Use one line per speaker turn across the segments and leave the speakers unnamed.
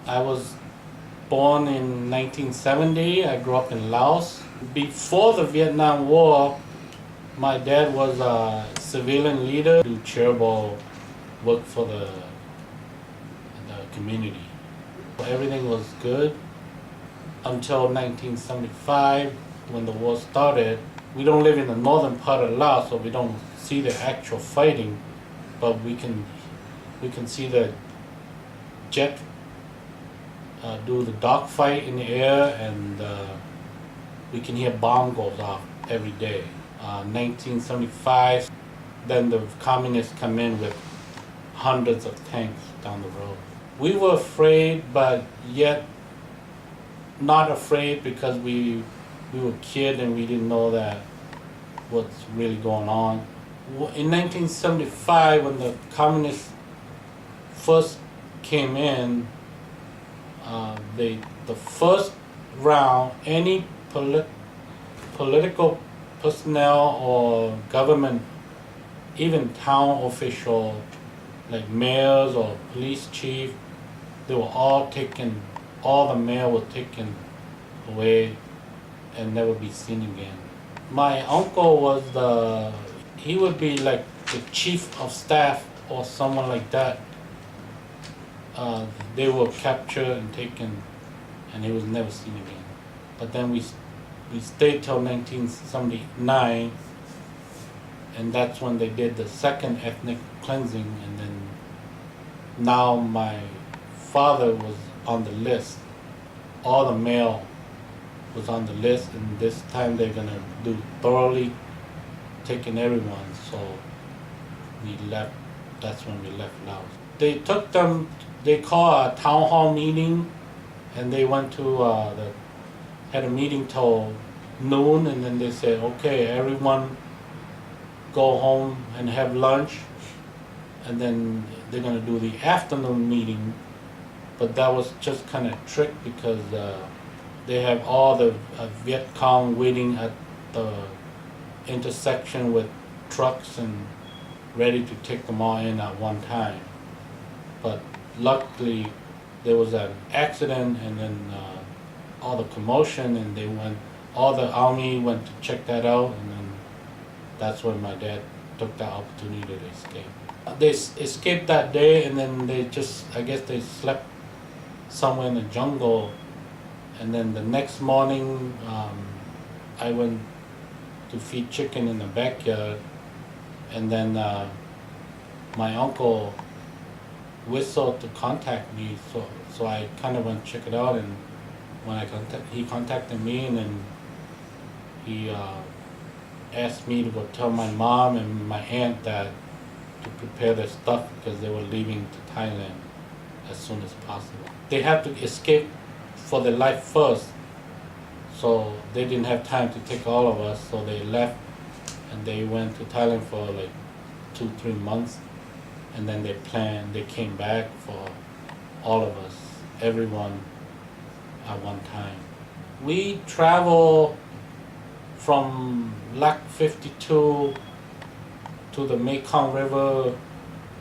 I was born in 1970. I grew up in Laos. Before the Vietnam War, my dad was a civilian leader, do charitable work for the community. Everything was good until 1975 when the war started. We don't live in the northern part of Laos, so we don't see the actual fighting, but we can see the jet do the dogfight in the air, and we can hear bomb goes off every day. 1975, then the communists come in with hundreds of tanks down the road. We were afraid, but yet not afraid because we were kids and we didn't know that what's really going on. In 1975, when the communists first came in, the first round, any political personnel or government, even town official, like mayors or police chief, they were all taken, all the mail were taken away and never be seen again. My uncle was he would be like the chief of staff or someone like that. They were captured and taken, and he was never seen again. But then we stayed till 1979, and that's when they did the second ethnic cleansing, and then now my father was on the list. All the mail was on the list, and this time they're gonna do thoroughly taking everyone. So we left. That's when we left Laos. They took them. They called a town hall meeting, and they went to had a meeting till noon, and then they said, okay, everyone go home and have lunch, and then they're gonna do the afternoon meeting. But that was just kind of trick because they have all the Viet Cong waiting at the intersection with trucks and ready to take them all in at one time. But luckily there was an accident, and then all the commotion, and all the army went to check that out, and then that's when my dad took that opportunity to escape. They escaped that day, and then I guess they slept somewhere in the jungle, and then the next morning I went to feed chicken in the backyard, and then my uncle whistled to contact me, so I kind of went to check it out, and when he contacted me, and then he asked me to go tell my mom and my aunt that to prepare their stuff because they were leaving to Thailand as soon as possible. They had to escape for their life first, so they didn't have time to take all of us, so they left and they went to Thailand for like 2-3 months, and then they came back for all of us, everyone at one time. We travel from Lac 52 to the Mekong River.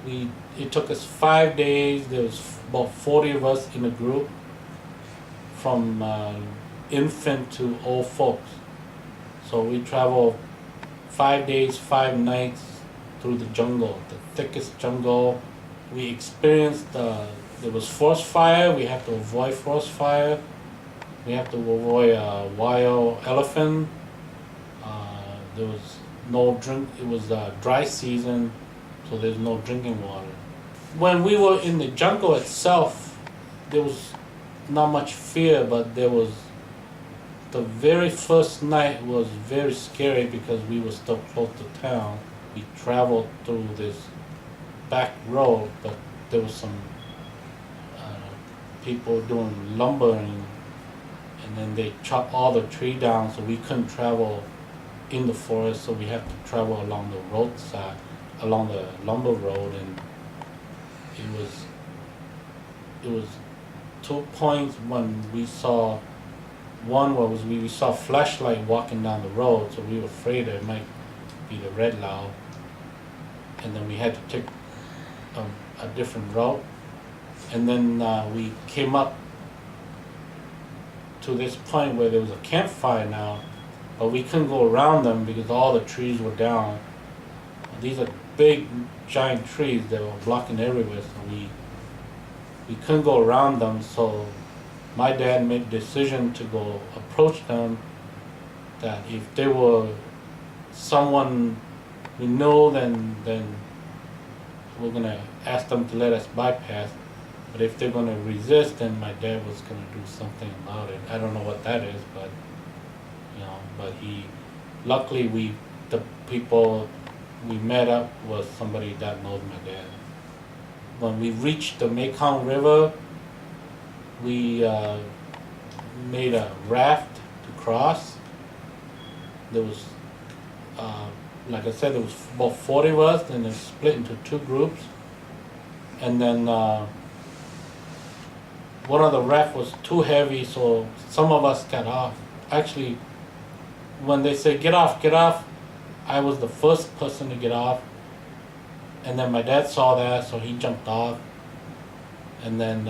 It took us 5 days. There was about 40 of us in a group, from infant to old folks. So we traveled 5 days, 5 nights through the jungle, the thickest jungle. We experienced, there was forest fire. We had to avoid forest fire. We have to avoid a wild elephant. There was no drink. It was dry season, so there's no drinking water. When we were in the jungle itself, there was not much fear, but there was, the very first night was very scary because we were still close to town. We traveled through this back road, but there was some people doing lumbering, and then they chopped all the tree down, so we couldn't travel in the forest, so we have to travel along the roadside, along the lumber road, and it was 2 points when we saw, one was we saw flashlight walking down the road, so we were afraid it might be the red Lao, and then we had to take a different route. And then we came up to this point where there was a campfire now, but we couldn't go around them because all the trees were down. These are big, giant trees that were blocking everywhere, so we couldn't go around them. So my dad made the decision to go approach them, that if they were someone we know, then we're gonna ask them to let us bypass. But if they're gonna resist, then my dad was gonna do something about it. I don't know what that is, but but luckily the people we met up was somebody that knows my dad. When we reached the Mekong River, we made a raft to cross. There was, like I said, there was about 40 of us, and it split into two groups. And then one of the raft was too heavy, so some of us got off. Actually, when they said get off, I was the first person to get off. And then my dad saw that, so he jumped off. And then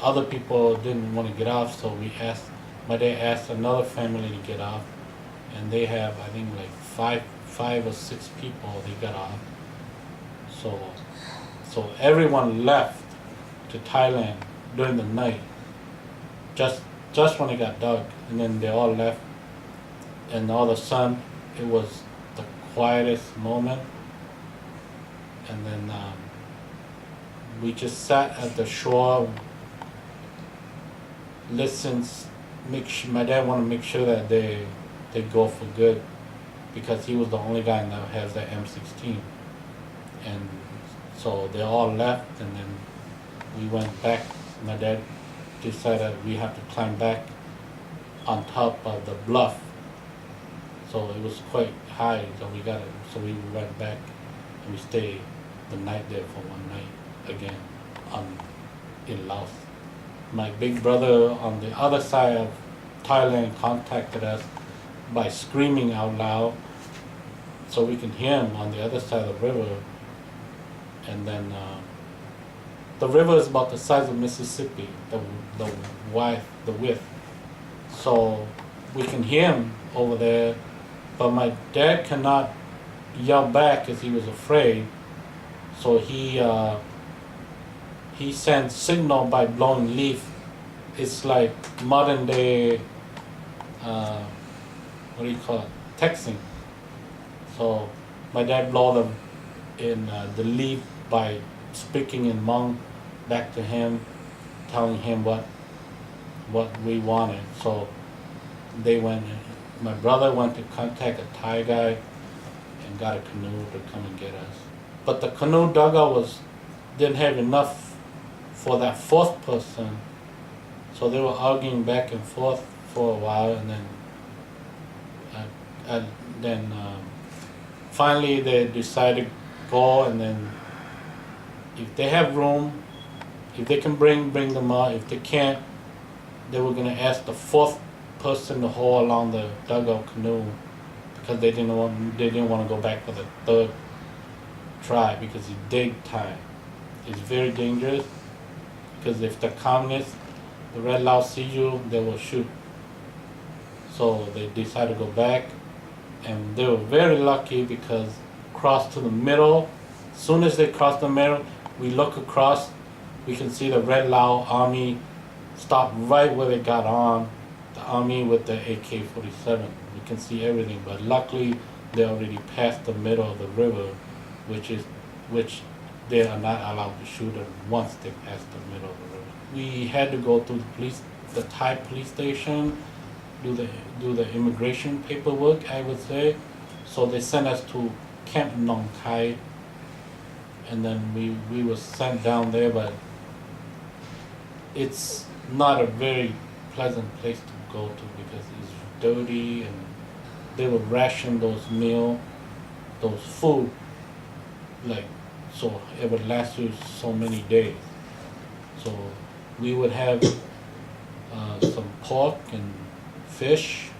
other people didn't want to get off, so my dad asked another family to get off. And they have, I think, like five or six people, they got off. So everyone left to Thailand during the night, just when it got dark, and then they all left. And all of a sudden, it was the quietest moment. And then we just sat at the shore, listened. My dad wanted to make sure that they go for good, because he was the only guy that has that M16. And so they all left, and then we went back. My dad decided we have to climb back on top of the bluff. So it was quite high, so we went back and we stayed the night there for one night again in Laos. My big brother on the other side of Thailand contacted us by screaming out loud so we can hear him on the other side of the river. And then the river is about the size of Mississippi, the width. So we can hear him over there, but my dad cannot yell back because he was afraid. So he sent signal by blowing leaf. It's like modern day, what do you call it, texting. So my dad blew them in the leaf by speaking in Hmong back to him, telling him what we wanted. So my brother went to contact a Thai guy and got a canoe to come and get us. But the canoe dugout didn't have enough for that fourth person, so they were arguing back and forth for a while, and then finally they decided to go. And then if they have room, if they can bring them out. If they can't, they were gonna ask the fourth person to haul along the dugout canoe, because they didn't want to go back for the third try, because it's dig time. It's very dangerous, because if the communists, the Red Laos, see you, they will shoot. So they decided to go back, and they were very lucky because crossed to the middle. As soon as they crossed the middle, we look across, we can see the Red Lao army stop right where they got on, the army with the AK-47. We can see everything, but luckily they already passed the middle of the river, which they are not allowed to shoot them once they pass the middle of the river. We had to go through the Thai police station, do the immigration paperwork, I would say. So they sent us to Camp Nong Khai, and then we were sent down there, but it's not a very pleasant place to go to, because it's dirty, and they would ration those food, so it would last you so many days. So we would have some pork and fish.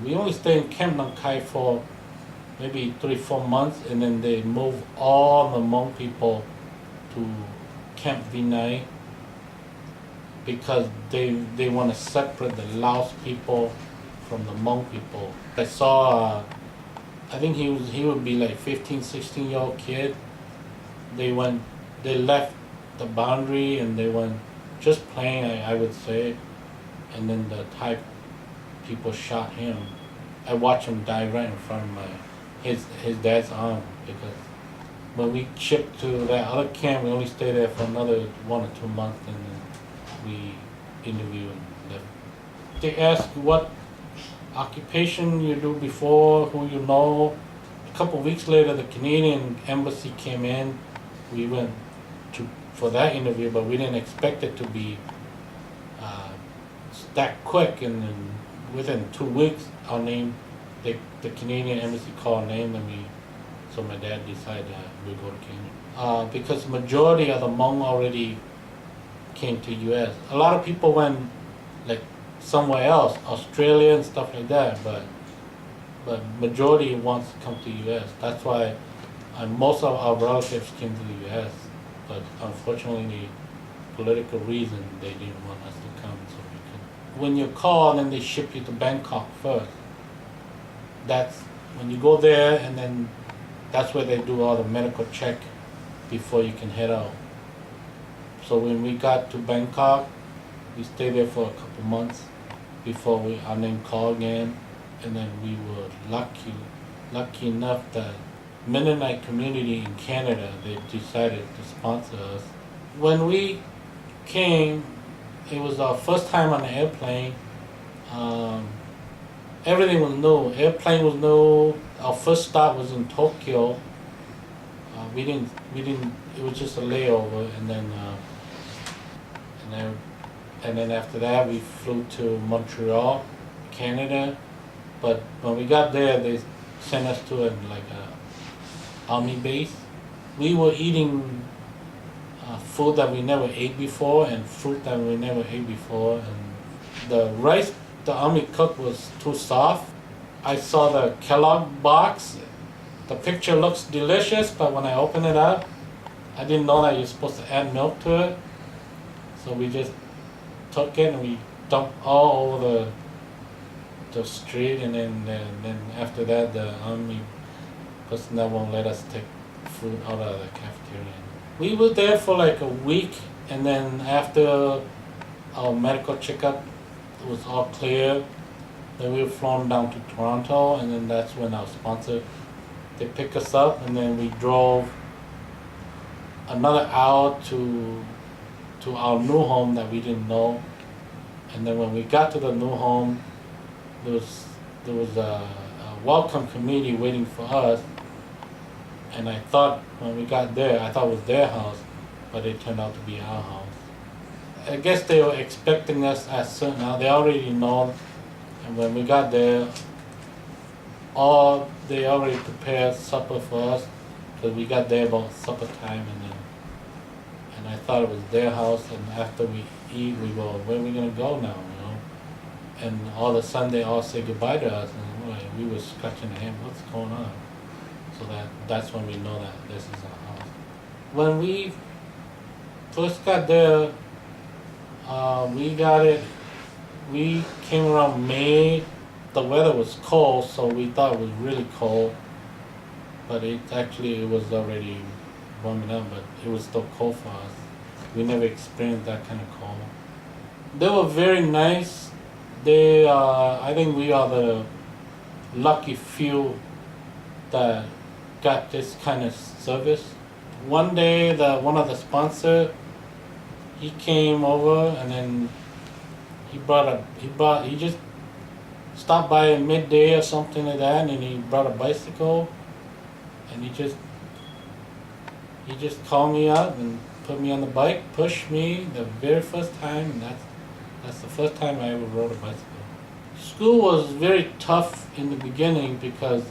We only stayed in Camp Nong Khai for maybe 3-4 months, and then they moved all the Hmong people to Camp Vinay because they want to separate the Laos people from the Hmong people. I saw, I think he would be like 15, 16-year-old kid. They left the boundary and they went just playing, I would say, and then the Thai people shot him. I watched him die right in front of his dad's arm because when we shipped to that other camp, we only stayed there for another 1 or 2 months, and then we interviewed them. They ask what occupation you do before, who you know. A couple of weeks later, the Canadian embassy came in. We went for that interview, but we didn't expect it to be that quick. And then within 2 weeks, our name, the Canadian embassy called name, and so my dad decided we go to Kenya. Because majority of the Hmong already came to U.S. A lot of people went like somewhere else, Australia and stuff like that, but majority wants to come to U.S. That's why most of our relatives came to the U.S. But unfortunately, political reason, they didn't want us to come. So we could. When you call, then they ship you to Bangkok first. That's when you go there, and then that's where they do all the medical check before you can head out. So when we got to Bangkok, we stayed there for a couple months before our name called again, and then we were lucky enough that Mennonite community in Canada, they decided to sponsor us. When we came, it was our first time on an airplane. Everything was new. Airplane was new. Our first stop was in Tokyo. We didn't. It was just a layover, and then after that we flew to Montreal, Canada. But when we got there, they sent us to a army base. We were eating food that we never ate before and fruit that we never ate before, and the rice the army cooked was too soft. I saw the Kellogg box. The picture looks delicious, but when I opened it up, I didn't know that you're supposed to add milk to it. So we just took it and we dumped all over the street, and then after that, the army personnel won't let us take food out of the cafeteria. We were there for like a week, and then after our medical checkup was all clear, then we were flown down to Toronto, and then that's when our sponsor, they picked us up, and then we drove another hour to our new home that we didn't know. And then when we got to the new home, there was a welcome committee waiting for us, and I thought when we got there, I thought it was their house, but it turned out to be our house. I guess they were expecting us at certain hour. They already know, and when we got there, they already prepared supper for us, because we got there about supper time, and I thought it was their house. And after we eat, we go, where are we gonna go now? And all of a sudden they all say goodbye to us, and we were scratching our head, what's going on? So that's when we know that this is our house. When we first got there, we came around May. The weather was cold, so we thought it was really cold, but it was already warming up, but it was still cold for us. We never experienced that kind of cold. They were very nice. I think we are the lucky few that got this kind of service. One day, one of the sponsors, he came over, and then he just stopped by at midday or something like that, and he brought a bicycle, and he just called me up and put me on the bike, pushed me the very first time, and that's the first time I ever rode a bicycle. School was very tough in the beginning because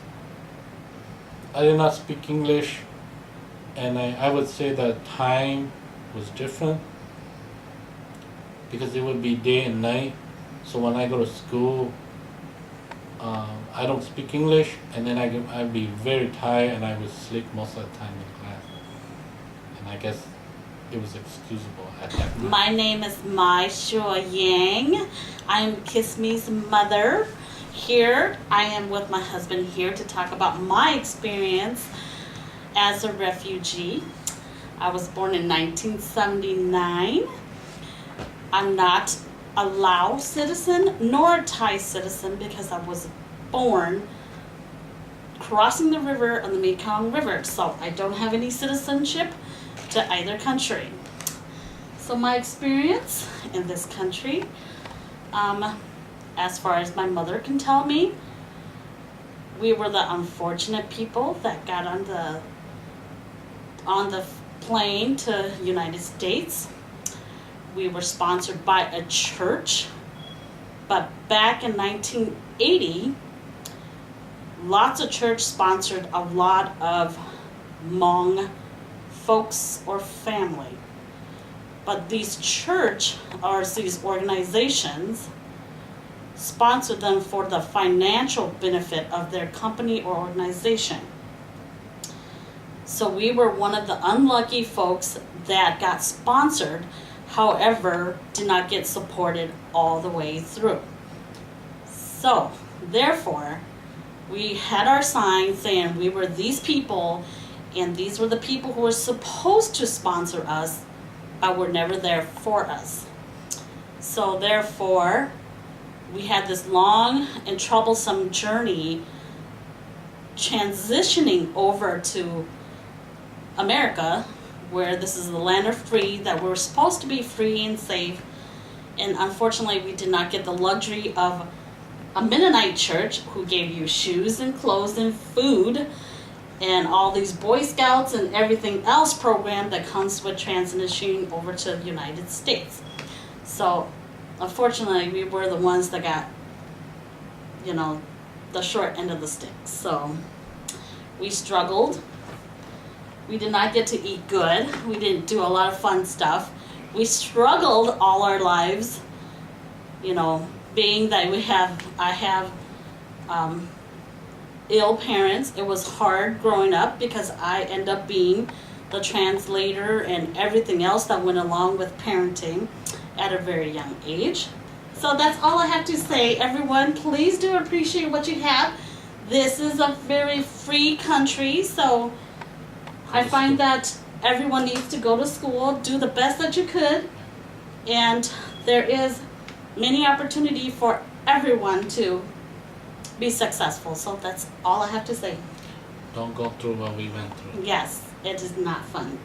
I did not speak English, and I would say that time was different because it would be day and night. So when I go to school, I don't speak English, and then I'd be very tired, and I would sleep most of the time in class. And I guess it was excusable at that time.
My name is Mai Shua Yang. I'm Kissme's mother. Here, I am with my husband here to talk about my experience as a refugee. I was born in 1979. I'm not a Laos citizen nor a Thai citizen because I was born crossing the river on the Mekong River, so I don't have any citizenship to either country. So my experience in this country, as far as my mother can tell me, we were the unfortunate people that got on the plane to United States. We were sponsored by a church, but back in 1980, lots of church sponsored a lot of Hmong folks or family. But these church or these organizations sponsored them for the financial benefit of their company or organization. So we were one of the unlucky folks that got sponsored, however, did not get supported all the way through. So, therefore, we had our sign saying we were these people, and these were the people who were supposed to sponsor us, but were never there for us. So, therefore, we had this long and troublesome journey transitioning over to America, where this is the land of free, that we're supposed to be free and safe. And unfortunately, we did not get the luxury of a Mennonite church who gave you shoes and clothes and food and all these Boy Scouts and everything else program that comes with transitioning over to the United States. So unfortunately, we were the ones that got, the short end of the stick. So we struggled. We did not get to eat good. We didn't do a lot of fun stuff. We struggled all our lives, being that I have ill parents. It was hard growing up because I end up being the translator and everything else that went along with parenting at a very young age. So that's all I have to say. Everyone, please do appreciate what you have. This is a very free country, so I find that everyone needs to go to school, do the best that you could, and there is many opportunity for everyone to be successful. So that's all I have to say.
Don't go through what we went through.
Yes, it is not fun.